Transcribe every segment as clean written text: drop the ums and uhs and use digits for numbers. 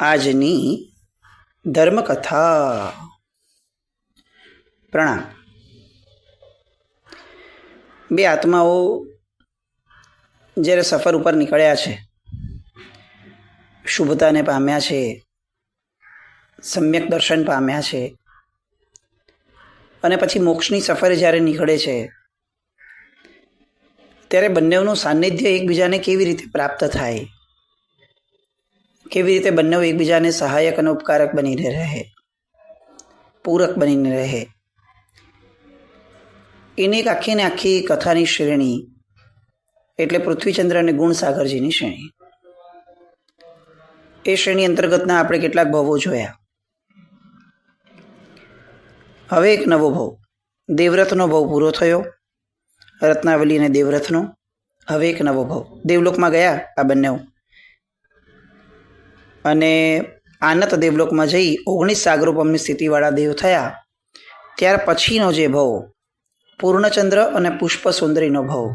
આજની ધર્મકથા. પ્રણામ. બે આત્માઓ જ્યારે સફર ઉપર નીકળ્યા છે, શુભતાને પામ્યા છે, સમ્યક દર્શન પામ્યા છે, અને પછી મોક્ષની સફરે જ્યારે નીકળે છે ત્યારે બંનેનું સાનિધ્ય એકબીજાને કેવી રીતે પ્રાપ્ત થાય, કેવી રીતે બંને એકબીજાને સહાયક અને ઉપકારક બનીને રહે, પૂરક બનીને રહે, એની એક આખી ને આખી કથાની શ્રેણી એટલે પૃથ્વીચંદ્ર અને ગુણસાગરજીની શ્રેણી. એ શ્રેણી અંતર્ગતના આપણે કેટલાક ભવો જોયા. હવે એક નવો ભવ, દેવવ્રતનો ભવ પૂરો થયો, રત્નાવલી અને દેવવ્રતનો. હવે એક નવો ભવ, દેવલોકમાં ગયા આ બંને, અને આનત દેવલોકમાં જઈ 19 સાગરોપમની સ્થિતિવાળા દેવ થયા. ત્યાર પછીનો જે ભવ, પૂર્ણચંદ્ર અને પુષ્પ સુંદરીનો ભવ,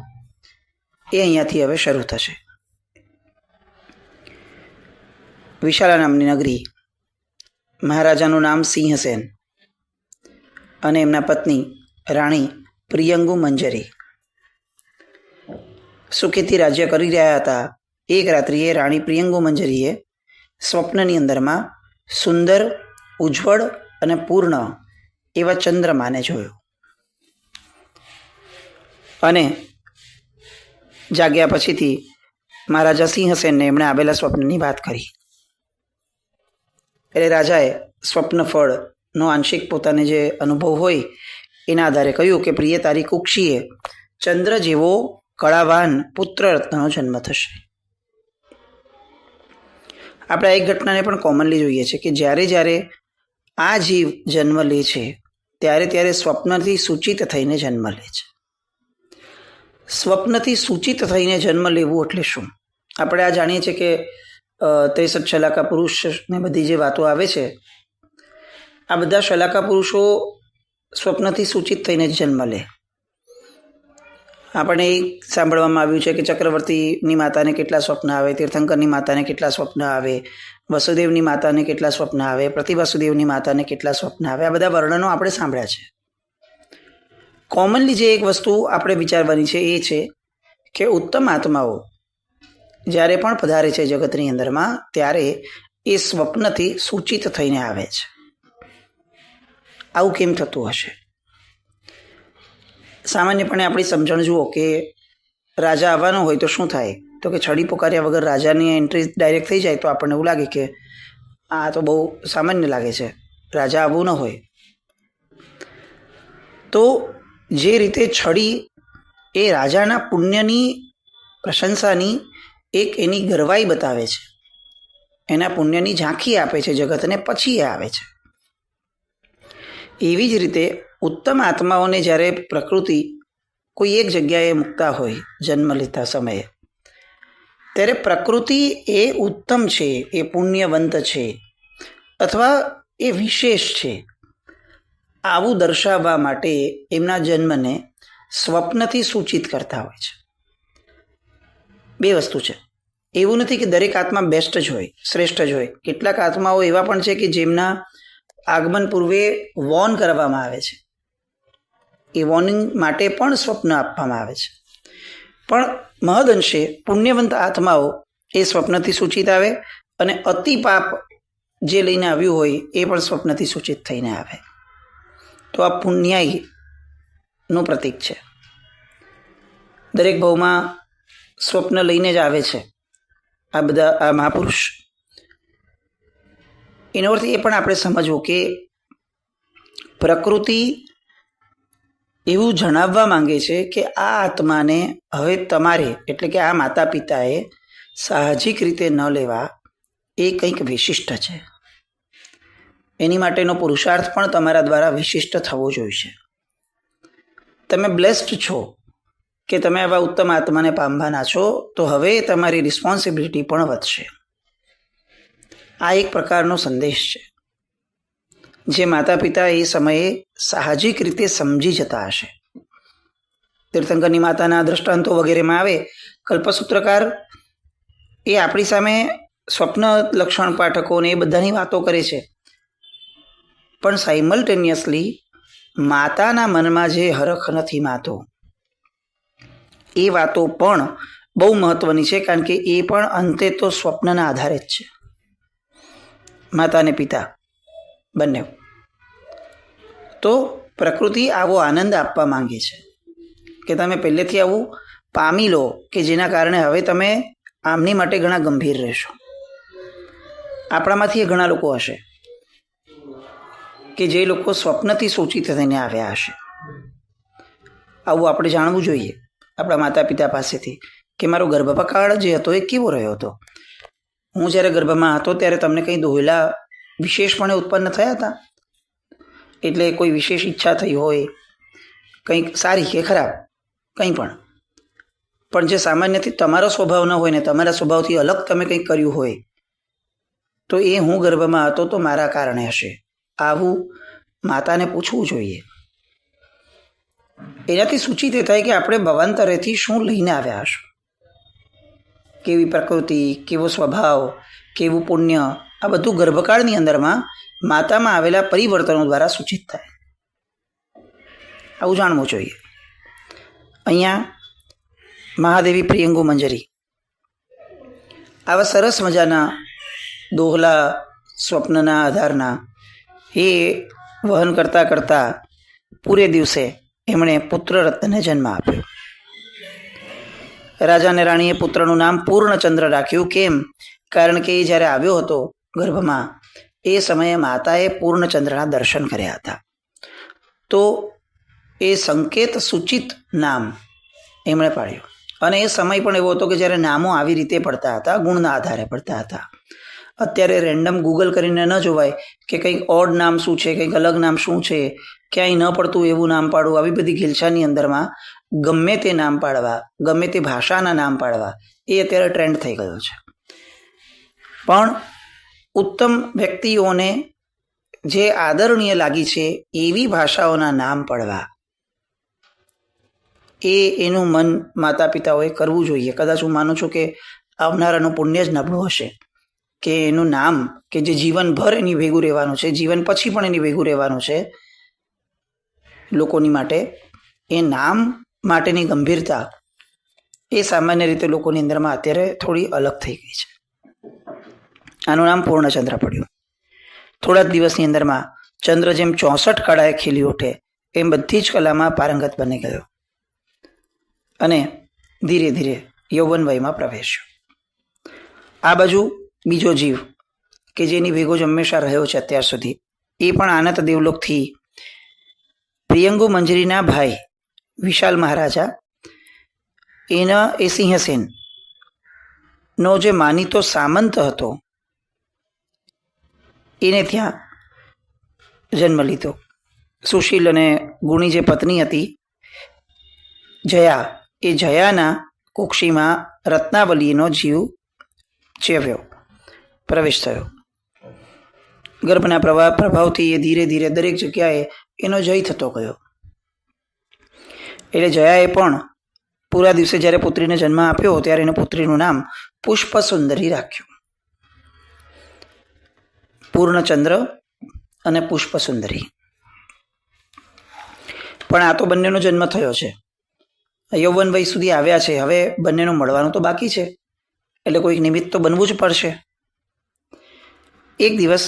એ અહીંયાથી હવે શરૂ થશે. વિશાલા નામની નગરી, મહારાજાનું નામ સિંહસેન અને એમના પત્ની રાણી પ્રિયંગુ મંજરી સુખેથી રાજ્ય કરી રહ્યા હતા. એક રાત્રિએ રાણી પ્રિયંગુ મંજરીએ સ્વપ્નની અંદરમાં સુંદર, ઉજ્જવળ અને પૂર્ણ એવા ચંદ્રમાને જોયો, અને જાગ્યા પછીથી મહારાજા સિંહસેનને એમણે આવેલા સ્વપ્નની વાત કરી. એટલે રાજાએ સ્વપ્ન ફળનો આંશિક પોતાને જે અનુભવ હોય એના આધારે કહ્યું કે પ્રિય તારી કુક્ષીએ ચંદ્ર જેવો કળાવાન પુત્ર રત્નનો જન્મ થશે. આપણે એક ઘટનાને પણ કોમનલી જોઈએ છે કે જ્યારે જ્યારે આ જીવ જન્મ લે છે ત્યારે ત્યારે સ્વપ્નથી સૂચિત થઈને જન્મ લે છે. સ્વપ્નથી સૂચિત થઈને જન્મ લેવું એટલે શું? આપણે આ જાણીએ છીએ કે 63 શલાકા પુરુષને બધી જે વાતો આવે છે, આ બધા શલાકા પુરુષો સ્વપ્નથી સૂચિત થઈને જ જન્મ લે. આપણને એ સાંભળવામાં આવ્યું છે કે ચક્રવર્તીની માતાને કેટલા સ્વપ્ન આવે, તીર્થંકરની માતાને કેટલા સ્વપ્ન આવે, વસુદેવની માતાને કેટલા સ્વપ્ન આવે, પ્રતિવાસુદેવની માતાને કેટલા સ્વપ્ન આવે. આ બધા વર્ણનો આપણે સાંભળ્યા છે. કોમનલી જે એક વસ્તુ આપણે વિચારવાની છે એ છે કે ઉત્તમ આત્માઓ જ્યારે પણ પધારે છે જગતની અંદરમાં ત્યારે એ સ્વપ્નથી સૂચિત થઈને આવે છે. આવું કેમ થતું હશે? સામાન્યપણે આપણી સમજણ જુઓ કે રાજા આવવાનો હોય તો શું થાય, તો કે છડી પોકાર્યા વગર રાજાની એન્ટ્રી ડાયરેક્ટ થઈ જાય તો આપણને એવું લાગે કે આ તો બહુ સામાન્ય લાગે છે, રાજા આવવું ન હોય. તો જે રીતે છડી એ રાજાના પુણ્યની પ્રશંસાની એક એની ગરવાઈ બતાવે છે, એના પુણ્યની ઝાંખી આપે છે જગતને, પછી એ આવે છે. એવી જ રીતે ઉત્તમ આત્માઓને જ્યારે પ્રકૃતિ કોઈ એક જગ્યાએ મૂકતા હોય જન્મ લેતા સમયે, ત્યારે પ્રકૃતિ એ ઉત્તમ છે, એ પુણ્યવંત છે, અથવા એ વિશેષ છે, આવું દર્શાવવા માટે એમના જન્મને સ્વપ્નથી સૂચિત કરતા હોય છે. બે વસ્તુ છે. એવું નથી કે દરેક આત્મા બેસ્ટ જ હોય, શ્રેષ્ઠ જ હોય. કેટલાક આત્માઓ એવા પણ છે કે જેમના આગમન પૂર્વે વોર્ન કરવામાં આવે છે, એ વોર્નિંગ માટે પણ સ્વપ્ન આપવામાં આવે છે. પણ મહદઅંશે પુણ્યવંત આત્માઓ એ સ્વપ્નથી સૂચિત આવે, અને અતિ પાપ જે લઈને આવ્યું હોય એ પણ સ્વપ્નથી સૂચિત થઈને આવે. તો આ પુણ્યાયનું પ્રતીક છે. દરેક ભાવમાં સ્વપ્ન લઈને જ આવે છે આ બધા આ મહાપુરુષ. એનો અર્થ એ પણ આપણે સમજવું કે પ્રકૃતિ એવું જણાવવા માંગે છે કે આ આત્માને હવે તમારે, એટલે કે આ માતા પિતાએ સાહજિક રીતે ન લેવા, એ કંઈક વિશિષ્ટ છે. એની માટેનો પુરુષાર્થ પણ તમારા દ્વારા વિશિષ્ટ થવો જોઈએ. તમે બ્લેસ્ડ છો કે તમે આવા ઉત્તમ આત્માને પામવાના છો, તો હવે તમારી રિસ્પોન્સિબિલિટી પણ વધશે. આ એક પ્રકારનો સંદેશ છે જે માતા પિતા એ સમયે સાહજિક રીતે સમજી જતા હશે. તીર્થંકરની માતાના દ્રષ્ટાંતો વગેરેમાં આવે, કલ્પસૂત્રકાર એ આપણી સામે સ્વપ્ન લક્ષણ પાઠકોને એ બધાની વાતો કરે છે, પણ સાઇમલ્ટેનિયસલી માતાના મનમાં જે હરખ નથી માતો, એ વાતો પણ બહુ મહત્વની છે, કારણ કે એ પણ અંતે તો સ્વપ્નના આધારે જ છે. માતા અને પિતા બંને. તો પ્રકૃતિ આવો આનંદ આપવા માંગે છે કે તમે પહેલેથી આવું પામી લો કે જેના કારણે હવે તમે આમની માટે ઘણા ગંભીર રહેશો. આપણામાંથી ઘણા લોકો હશે કે જે લોકો સ્વપ્નથી સૂચિત થઈને આવ્યા હશે. આવું આપણે જાણવું જોઈએ આપણા માતા પિતા પાસેથી કે મારો ગર્ભકાળ જે હતો એ કેવો રહ્યો હતો. હું જ્યારે ગર્ભમાં હતો ત્યારે તમને કંઈ દોહલા વિશેષપણે ઉત્પન્ન થયા હતા? એટલે કોઈ વિશેષ ઈચ્છા થઈ હોય, કંઈક સારી કે ખરાબ, કંઈ પણ જે સામાન્યથી તમારો સ્વભાવ ન હોય ને તમારા સ્વભાવથી અલગ તમે કંઈક કર્યું હોય, તો એ હું ગર્ભમાં હતો તો મારા કારણે હશે. આવું માતાને પૂછવું જોઈએ. એનાથી સૂચિત એ થાય કે આપણે ભવાંતરેથી શું લઈને આવ્યા હશું, કેવી પ્રકૃતિ, કેવો સ્વભાવ, કેવું પુણ્ય, આ બધું ગર્ભકાળની અંદરમાં માતામાં આવેલા પરિવર્તનો દ્વારા સૂચિત થાય. આવું જાણવું જોઈએ. અહીંયા મહાદેવી પ્રિયંગુ મંજરી આવા સરસ મજાના દોહલા સ્વપ્નના આધારના એ વહન કરતાં કરતાં પૂરે દિવસે એમણે પુત્ર રત્નને જન્મ આપ્યો. રાજા અને રાણીએ પુત્રનું નામ પૂર્ણચંદ્ર રાખ્યું. કેમ? કારણ કે એ જ્યારે આવ્યો હતો ગર્ભમાં એ સમયે માતાએ પૂર્ણચંદ્રના દર્શન કર્યા હતા. તો એ સંકેત સૂચિત નામ એમણે પાડ્યું. અને એ સમય પણ એવો હતો કે જ્યારે નામો આવી રીતે પડતા હતા, ગુણના આધારે પડતા હતા. અત્યારે રેન્ડમ ગૂગલ કરીને ન જોવાય કે કંઈક ઓડ નામ શું છે, કંઈક અલગ નામ શું છે, ક્યાંય ન પડતું એવું નામ પાડવું. આવી બધી ઘેલછાની અંદરમાં ગમે તે નામ પાડવા, ગમે તે ભાષાના નામ પાડવા, એ અત્યારે ટ્રેન્ડ થઈ ગયો છે. પણ ઉત્તમ વ્યક્તિઓને જે આદરણીય લાગી છે એવી ભાષાઓના નામ પાડવા, એનું મન માતા પિતાઓએ કરવું જોઈએ. કદાચ હું માનું છું કે આવનારાનું પુણ્ય જ નબળું હશે કે એનું નામ કે જે જીવનભર એની ભેગું રહેવાનું છે, જીવન પછી પણ એની ભેગું રહેવાનું છે લોકોની માટે, એ નામ માટેની ગંભીરતા એ સામાન્ય રીતે લોકોની અંદરમાં અત્યારે થોડી અલગ થઈ ગઈ છે. આનું નામ પૂર્ણચંદ્ર પડ્યું. થોડા જ દિવસની અંદરમાં ચંદ્ર જેમ 64 કળાએ ખીલી ઉઠે એમ બધી જ કલામાં પારંગત બની ગયો અને ધીરે ધીરે યૌવન વયમાં પ્રવેશ્યો. આ બાજુ બીજો જીવ કે જેની ભેગો જ હંમેશા રહ્યો છે અત્યાર સુધી, એ પણ આનંદ દેવલોકથી પ્રિયંગુ મંજરીના ભાઈ વિશાલ મહારાજા, એના એ સિંહસેન નો જે માનીતો સામંત હતો એને ત્યાં જન્મ લીધો. સુશીલ અને ગુણી જે પત્ની હતી જયા, એ જયાના કુક્ષીમાં રત્નાવલીનો જીવ ચેવ્યો, પ્રવેશ થયો. ગર્ભના પ્રભાવથી એ ધીરે ધીરે દરેક જગ્યાએ એનો જય થતો ગયો. એટલે જયાએ પણ પૂરા દિવસે જ્યારે પુત્રીને જન્મ આપ્યો ત્યારે એને પુત્રીનું નામ પુષ્પસુંદરી રાખ્યું. પૂર્ણચંદ્ર અને પુષ્પસુંદરી. પણ આ તો બંનેનો જન્મ થયો છે, યૌવન વય સુધી આવ્યા છે, હવે બંનેનું મળવાનું તો બાકી છે, એટલે કોઈક નિમિત્ત તો બનવું જ પડશે. એક દિવસ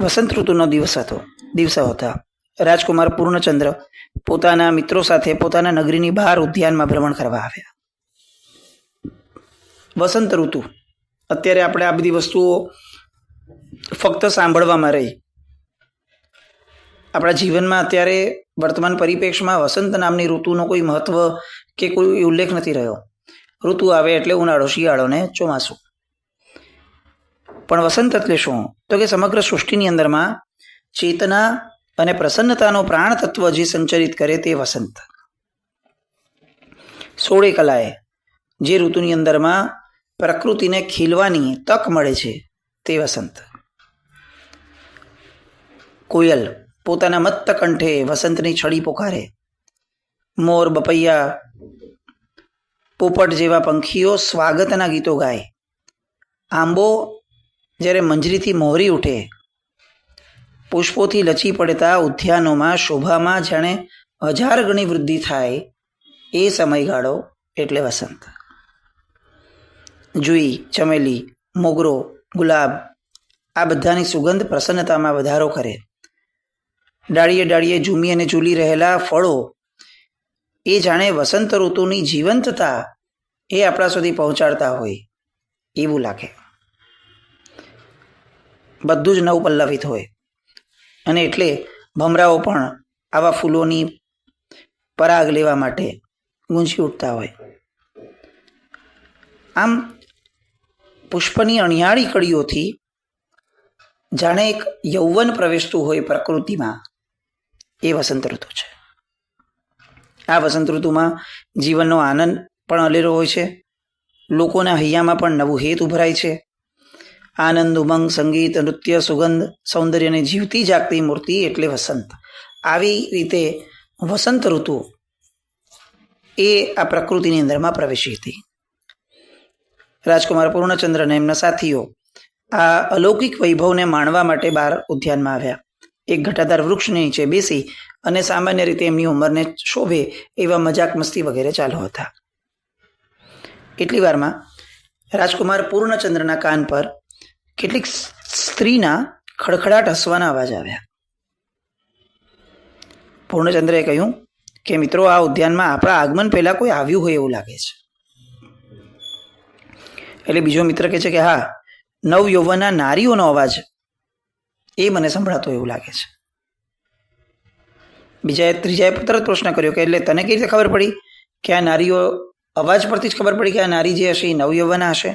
વસંત ઋતુનો દિવસો હતા. રાજકુમાર પૂર્ણચંદ્ર પોતાના મિત્રો સાથે પોતાના નગરીની બહાર ઉદ્યાનમાં ભ્રમણ કરવા આવ્યા. વસંત ઋતુ, અત્યારે આપણે આ બધી વસ્તુઓ ફક્ત સાંભળવામાં રહી. આપણા જીવનમાં અત્યારે વર્તમાન પરિપ્રેક્ષમાં વસંત નામની ઋતુનો કોઈ મહત્વ કે કોઈ ઉલ્લેખ નથી રહ્યો. ઋતુ આવે એટલે ઉનાળો, શિયાળો ને ચોમાસું. પણ વસંત એટલે શું? તો કે સમગ્ર સૃષ્ટિની અંદરમાં ચેતના અને પ્રસન્નતાનો પ્રાણ તત્વ જે સંચરિત કરે તે વસંત. 16 કલાએ જે ઋતુની અંદરમાં પ્રકૃતિને ખીલવાની તક મળે છે તે વસંત. કોયલ પોતાના મત્ત કંઠે વસંતની છડી પોકારે, મોર બપૈયા પોપટ જેવા પંખીઓ સ્વાગતના ગીતો ગાય, આંબો જ્યારે મંજરીથી મોહરી ઉઠે, પુષ્પોથી લચી પડતા ઉદ્યાનોમાં શોભામાં જાણે 1000 ગણી વૃદ્ધિ થાય, એ સમયગાળો એટલે વસંત. જુઈ, ચમેલી, મોગરો, ગુલાબ આ બધાની સુગંધ પ્રસન્નતામાં વધારો કરે. ડાળીએ ડાળીએ ઝૂમી અને ઝૂલી રહેલા ફળો એ જાણે વસંત ઋતુની જીવંતતા એ આપણા સુધી પહોંચાડતા હોય એવું લાગે. બધું જ નવપલ્લવિત હોય અને એટલે ભમરાઓ પણ આવા ફૂલોની પરાગ લેવા માટે ગુંજી ઉઠતા હોય. આમ પુષ્પની અણિયાળી કળીઓથી જાણે એક યૌવન પ્રવેશતું હોય પ્રકૃતિમાં, એ વસંત ઋતુ છે. આ વસંત ઋતુમાં જીવનનો આનંદ પણ અલેરો હોય છે. લોકોના હૈયામાં પણ નવું હેત ઉભરાય છે. આનંદ, ઉમંગ, સંગીત, નૃત્ય, સુગંધ, સૌંદર્યને જીવતી જાગતી મૂર્તિ એટલે વસંત. આવી રીતે વસંત ઋતુ એ આ પ્રકૃતિની અંદરમાં પ્રવેશી હતી. રાજકુમાર પૂર્ણચંદ્ર અને એમના સાથીઓ આ અલૌકિક વૈભવને માણવા માટે બહાર ઉદ્યાનમાં આવ્યા. એક ઘટાદાર વૃક્ષની નીચે બેસી અને સામાન્ય રીતે એમની ઉંમરને શોભે એવા મજાક મસ્તી વગેરે ચાલુ હતા. એટલી વારમાં રાજકુમાર પૂર્ણચંદ્રના કાન પર કેટલીક સ્ત્રીના ખડખડાટ હસવાના અવાજ આવ્યા. પૂર્ણચંદ્રએ કહ્યું કે મિત્રો, આ ઉદ્યાનમાં આપણા આગમન પહેલા કોઈ આવ્યું હોય એવું લાગે છે. એટલે બીજો મિત્ર કહે છે કે હા, નવ યૌવનના નારીઓનો અવાજ એ મને સંભળાતો એવું લાગે છે. ત્રીજાએ તરત પ્રશ્ન કર્યો કે એટલે તને કેવી રીતે ખબર પડી કે આ નારીઓ, અવાજ પરથી જ ખબર પડી કે આ નારી જે હશે એ નવયૌવના હશે?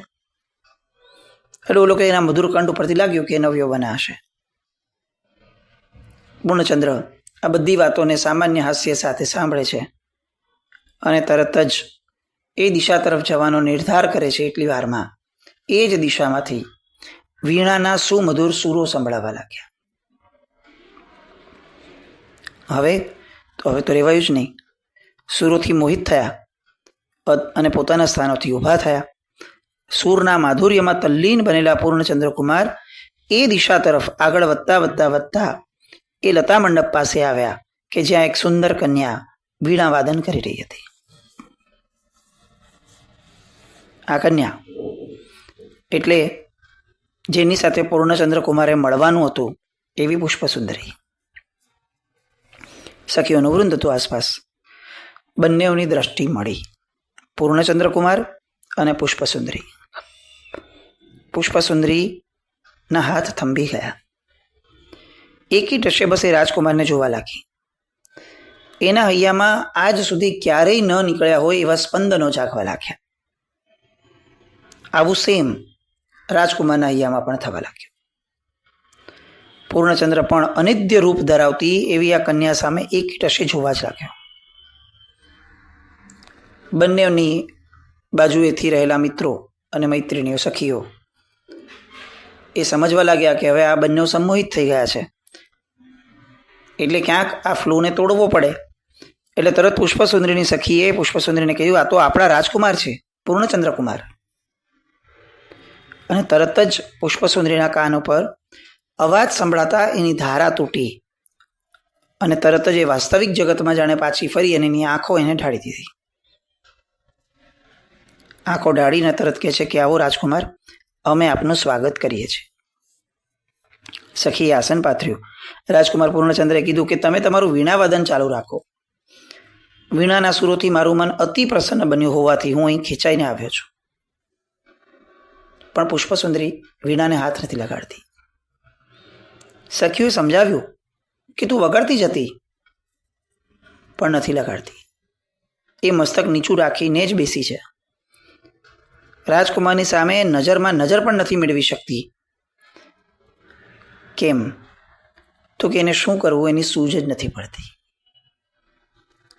એટલે ઓલો કે એના મધુર કંઠ ઉપરથી લાગ્યું કે નવયૌવના હશે. પૂર્ણચંદ્ર આ બધી વાતોને સામાન્ય હાસ્ય સાથે સાંભળે છે અને તરત જ એ દિશા તરફ જવાનો નિર્ધાર કરે છે. એટલી વારમાં એ જ દિશામાંથી વીણાના સુમધુર સૂરો સંભળાવા લાગ્યા. હવે તો રહેવાયું જ નહીં. સૂરોથી મોહિત થયા અને પોતાના સ્થાનોથી ઊભા થયા. સૂરના માધુર્યમાં તલ્લીન બનેલા પૂર્ણચંદ્રકુમાર એ દિશા તરફ આગળ વધતા એ લતા મંડપ પાસે આવ્યા કે જ્યાં એક સુંદર કન્યા વીણા વાદન કરી રહી હતી. આ કન્યા એટલે જેની સાથે પૂર્ણચંદ્રકુમારે મળવાનું હતું એવી પુષ્પસુંદરી. સખીઓનું વૃંદ હતું આસપાસ. બંનેઓની દ્રષ્ટિ મળી, પૂર્ણચંદ્રકુમાર અને પુષ્પસુંદરી. પુષ્પસુંદરીના હાથ થંભી ગયા. એકી ટશે બસ એ રાજકુમારને જોવા લાગી. એના હૈયામાં આજ સુધી ક્યારેય ન નીકળ્યા હોય એવા સ્પંદનો જાગવા લાગ્યા. આવું સેમ રાજકુમારના હૈયામાં પણ થવા લાગ્યું. પૂર્ણચંદ્ર પણ અનિત્ય રૂપ ધરાવતી એવી આ કન્યા સામે એક ટશે જોવા જ લાગ્યો. બંનેની બાજુએથી રહેલા મિત્રો અને મૈત્રીણીઓ, સખીઓ એ સમજવા લાગ્યા કે હવે આ બંને સંમોહિત થઈ ગયા છે, એટલે ક્યાંક આ ફ્લોને તોડવો પડે. એટલે તરત પુષ્પસુંદરીની સખીએ પુષ્પસુંદરીને કહ્યું, આ તો આપણા રાજકુમાર છે, પૂર્ણચંદ્રકુમાર. અને તરત જ પુષ્પસુંદરીના કાન ઉપર અવાજ સંભળાતા એની ધારા તૂટી અને તરત જ એ વાસ્તવિક જગતમાં જાણે પાછી ફરી અને એની આંખો એને ઢાળી દીધી. આંખો ઢાળીને તરત કહે છે કે આવો રાજકુમાર, અમે આપનું સ્વાગત કરીએ છીએ. સખીએ આસન પાથર્યું. રાજકુમાર પૂર્ણચંદ્રે કીધું કે તમે તમારું વીણાવાદન ચાલુ રાખો. વીણાના સુરોથી મારું મન અતિ પ્રસન્ન બન્યું હોવાથી હું અહીં ખેંચાઈને આવ્યો છું. પણ પુષ્પસુંદરી વીણાને હાથ નથી લગાડતી. સખીઓએ સમજાવ્યું કે તું વગાડતી જ હતી, પણ નથી લગાડતી. એ મસ્તક નીચું રાખીને જ બેસી છે. રાજકુમારની સામે નજરમાં નજર પણ નથી મેળવી શકતી. કેમ? તો કે એને શું કરવું એની સૂઝ જ નથી પડતી.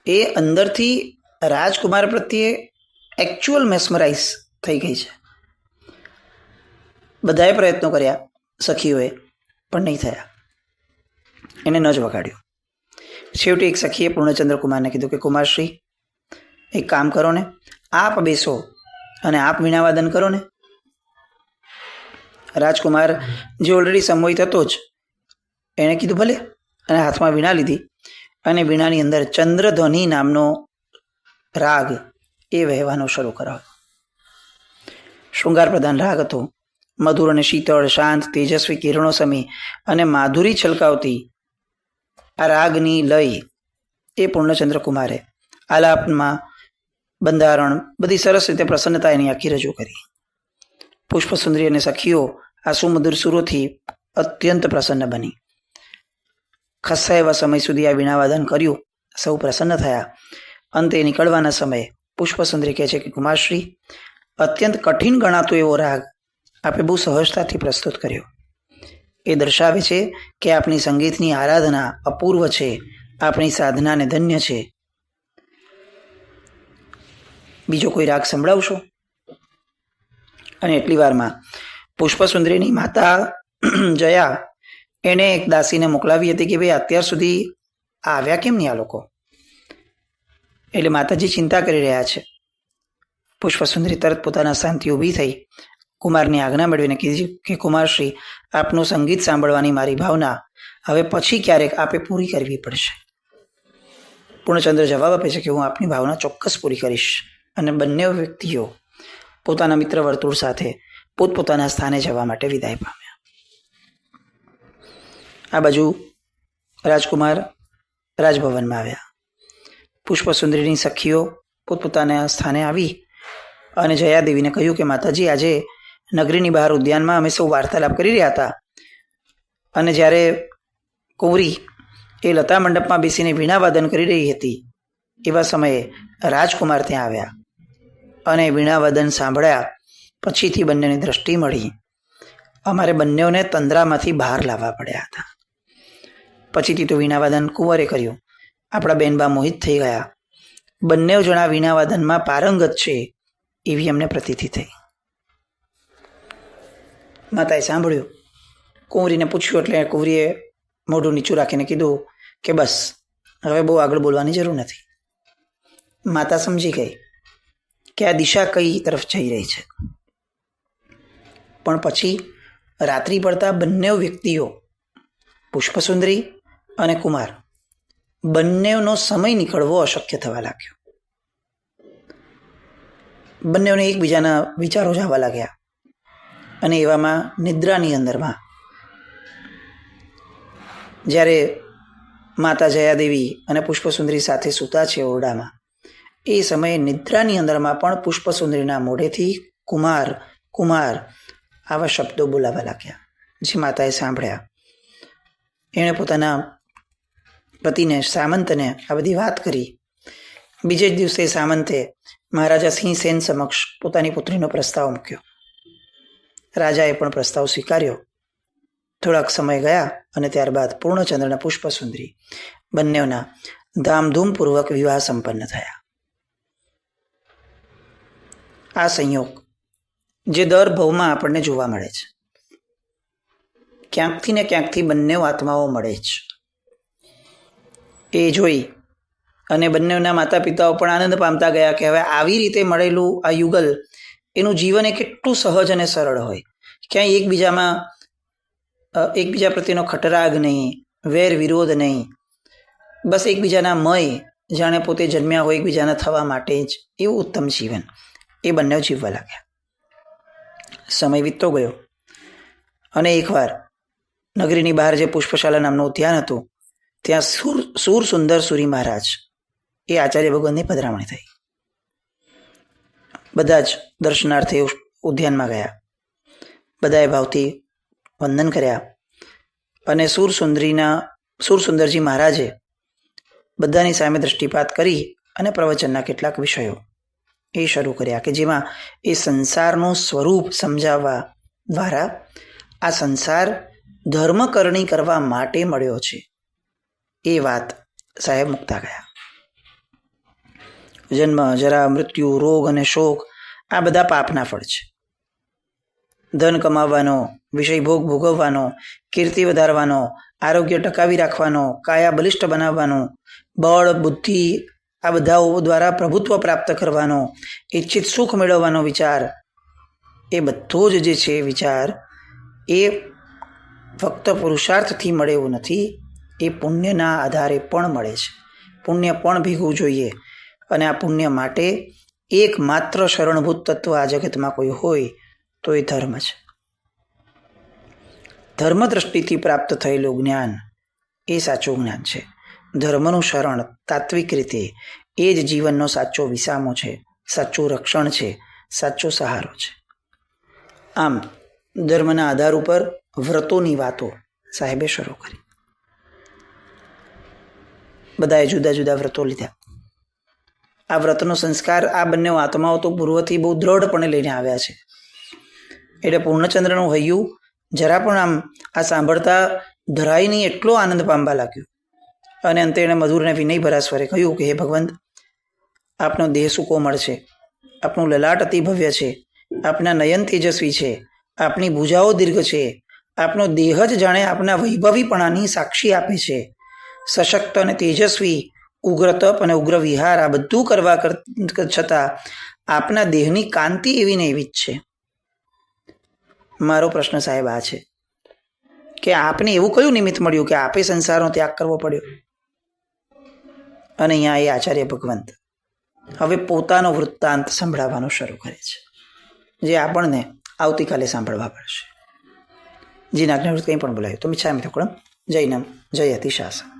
એ અંદરથી રાજકુમાર પ્રત્યે એકચ્યુઅલ મેસ્મરાઇઝ થઈ ગઈ છે. બધાએ પ્રયત્નો કર્યા સખીઓએ, પણ નહીં થયા. એને ન જ વગાડ્યું. છેવટે એક સખીએ પૂર્ણચંદ્રકુમારને કીધું કે કુમારશ્રી, એક કામ કરો ને, આપ બેસો અને આપ વીણાવાદન કરો ને. રાજકુમાર જે ઓલરેડી સંમોહિત હતો જ, એણે કીધું ભલે, અને હાથમાં વીણા લીધી અને વીણાની અંદર ચંદ્રધ્વનિ નામનો રાગ એ વહેવાનો શરૂ કરાવ્યો. શૃંગાર પ્રધાન રાગ હતો. મધુર અને શીતળ, શાંત, તેજસ્વી કિરણો સમી અને માધુરી છલકાવતી આ રાગની લય એ પૂર્ણચંદ્ર કુમારે આલાપમાં બંધારણ બધી સરસ રીતે પ્રસન્નતા એની આખી રજૂ કરી. પુષ્પસુંદરી અને સખીઓ આ સુમધુર સુરોથી અત્યંત પ્રસન્ન બની. ખાસ્સા એવા સમય સુધી આ વીણાવાદન કર્યું. સૌ પ્રસન્ન થયા. અંતે નીકળવાના સમયે પુષ્પસુંદરી કહે છે કે કુમારશ્રી, અત્યંત કઠિન ગણાતો એવો રાગ આપે બહુ સહજતાથી પ્રસ્તુત કર્યો. એ દર્શાવે છે કે આપણી સંગીતની આરાધના અપૂર્વ છે, આપણી સાધનાને ધન્ય છે. બીજો કોઈ રાગ સંભળાવશો? અને એટલી વારમાં પુષ્પસુંદરીની માતા જયા એણે એક દાસીને મોકલાવી હતી કે ભાઈ અત્યાર સુધી આવ્યા કેમ નહીં આ લોકો? એટલે માતાજી ચિંતા કરી રહ્યા છે. પુષ્પસુંદરી તરત પોતાના સ્થાનથી ઊભી થઈ કુમારની આજ્ઞા મેળવીને કીધી કે કુમારશ્રી, આપનું સંગીત સાંભળવાની મારી ભાવના હવે પછી ક્યારેક આપે પૂરી કરવી પડશે. પૂર્ણચંદ્ર જવાબ આપે છે કે હું આપની ભાવના ચોક્કસ પૂરી કરીશ. અને બંને વ્યક્તિઓ પોતાના મિત્ર વર્તુળ સાથે પોતપોતાના સ્થાને જવા માટે વિદાય પામ્યા. આ બાજુ રાજકુમાર રાજભવનમાં આવ્યા. પુષ્પસુંદરીની સખીઓ પોતપોતાના સ્થાને આવી અને જયાદેવીને કહ્યું કે માતાજી, આજે નગરીની બહાર ઉદ્યાનમાં અમે સૌ વાર્તાલાપ કરી રહ્યા હતા અને જ્યારે કુંવરી એ લતા મંડપમાં બેસીને વીણાવાદન કરી રહી હતી એવા સમયે રાજકુમાર ત્યાં આવ્યા અને વીણાવાદન સાંભળ્યા. પછીથી બંનેની દ્રષ્ટિ મળી. અમારે બંનેઓને તંદ્રામાંથી બહાર લાવવા પડ્યા હતા. પછીથી તો વીણાવાદન કુંવરે કર્યું. આપણા બેનબા મોહિત થઈ ગયા. બંને જણા વીણાવાદનમાં પારંગત છે એવી અમને પ્રતીતિ થઈ. માતાએ સાંભળ્યું. કુંવરીને પૂછ્યું એટલે કુંવરીએ મોઢું નીચું રાખીને કીધું કે બસ, હવે બહુ આગળ બોલવાની જરૂર નથી. માતા સમજી ગઈ કે આ દિશા કઈ તરફ જઈ રહી છે. પણ પછી રાત્રિ પડતા બંને વ્યક્તિઓ, પુષ્પસુંદરી અને કુમાર, બંનેનો સમય નીકળવો અશક્ય થવા લાગ્યો. બંનેઓને એકબીજાના વિચારો જ આવવા લાગ્યા અને એવામાં નિદ્રાની અંદરમાં જ્યારે માતા જયાદેવી અને પુષ્પસુંદરી સાથે સૂતા છે ઓરડામાં, એ સમયે નિદ્રાની અંદરમાં પણ પુષ્પસુંદરીના મોઢેથી કુમાર કુમાર આવા શબ્દો બોલાવા લાગ્યા, જે માતાએ સાંભળ્યા. એણે પોતાના પતિને, સામંતને આ બધી વાત કરી. બીજે જ દિવસે સામંતે મહારાજા સિંહસેન સમક્ષ પોતાની પુત્રીનો પ્રસ્તાવ મૂક્યો. રાજાએ પણ પ્રસ્તાવ સ્વીકાર્યો. થોડાક સમય ગયા અને ત્યારબાદ પૂર્ણચંદ્ર અને પુષ્પસુંદરી બંનેઓના ધામધૂમપૂર્વક વિવાહ સંપન્ન થયા. આ સંયોગ જે દર ભવમાં આપણને જોવા મળે છે, ક્યાંકથી ને ક્યાંકથી બંને આત્માઓ મળે છે. એ જોઈ અને બંનેના માતા પિતાઓ પણ આનંદ પામતા ગયા કે હવે આવી રીતે મળેલું આ યુગલ, એનું જીવન એ કેટલું સહજ અને સરળ હોય. ક્યાંય એકબીજા પ્રત્યેનો ખટરાગ નહીં, વેર વિરોધ નહીં, બસ એકબીજાના મય જાણે પોતે જન્મ્યા હોય એકબીજાના થવા માટે જ, એવું ઉત્તમ જીવન એ બંને જીવવા લાગ્યા. સમય વીતતો ગયો અને એકવાર નગરીની બહાર જે પુષ્પશાલા નામનું ઉદ્યાન હતું, ત્યાં સુર સુંદર સુરી મહારાજ એ આચાર્ય ભગવાનની પધરામણી થઈ. બધા જ દર્શનાર્થે ઉદ્યાનમાં ગયા. બધાએ ભાવથી વંદન કર્યા અને સુરસુંદરજી મહારાજે બધાની સામે દ્રષ્ટિપાત કરી અને પ્રવચનના કેટલાક વિષયો એ શરૂ કર્યા કે જેમાં એ સંસારનું સ્વરૂપ સમજાવવા દ્વારા આ સંસાર ધર્મકરણી કરવા માટે મળ્યો છે એ વાત સાહેબ મૂકતા ગયા. જન્મ, જરા, મૃત્યુ, રોગ અને શોક આ બધા પાપના ફળ છે. ધન કમાવવાનો, વિષય ભોગ ભોગવવાનો, કીર્તિ વધારવાનો, આરોગ્ય ટકાવી રાખવાનો, કાયા બલિષ્ઠ બનાવવાનો, બળ, બુદ્ધિ આ બધાઓ દ્વારા પ્રભુત્વ પ્રાપ્ત કરવાનો, ઈચ્છિત સુખ મેળવવાનો વિચાર, એ બધો જ જે છે વિચાર એ ફક્ત પુરુષાર્થથી મળે એવું નથી, એ પુણ્યના આધારે પણ મળે છે. પુણ્ય પણ ભેગવું જોઈએ. અને આ પુણ્ય માટે એકમાત્ર શરણભૂત તત્વ આ જગતમાં કોઈ હોય તો એ ધર્મ છે. ધર્મ દ્રષ્ટિથી પ્રાપ્ત થયેલું જ્ઞાન એ સાચું જ્ઞાન છે. ધર્મનું શરણ તાત્વિક રીતે એ જ જીવનનો સાચો વિસામો છે, સાચું રક્ષણ છે, સાચો સહારો છે. આમ ધર્મના આધાર ઉપર વ્રતોની વાતો સાહેબે શરૂ કરી. બધાએ જુદા જુદા વ્રતો લીધા. આ વ્રતનો સંસ્કાર આ બંને આત્માઓ તો પૂર્વથી બહુ દ્રઢપણે લઈને આવ્યા છે. એટલે પૂર્ણચંદ્રનું હૈયું જરા પણ આમ આ સાંભળતા ધરાઈને એટલો આનંદ પામવા લાગ્યો. અને અંતે એણે મધુરને વિનય ભરા સ્વરે કહ્યું કે હે ભગવંત, આપનો દેહ સુકોમળ છે, આપનું લલાટ અતિ ભવ્ય છે, આપના નયન તેજસ્વી છે, આપની ભુજાઓ દીર્ઘ છે, આપનો દેહ જ જાણે આપના વૈભવીપણાની સાક્ષી આપે છે. સશક્ત અને તેજસ્વી, ઉગ્ર તપ અને ઉગ્ર વિહાર આ બધું કરવા છતાં આપના દેહની કાંતિ એવી ને એવી જ છે. મારો પ્રશ્ન સાહેબ આ છે કે આપને એવું કયું નિમિત્ત મળ્યું કે આપે સંસારનો ત્યાગ કરવો પડ્યો? અને અહીંયા એ આચાર્ય ભગવંત હવે પોતાનો વૃત્તાંત સંભળાવવાનું શરૂ કરે છે, જે આપણને આવતીકાલે સાંભળવા પડશે. જી નાજ્ઞાવૃત્ત કંઈ પણ બોલાયું તો મિચ્છામિ દુક્કડમ. જય નમ, જય અતિશાસન.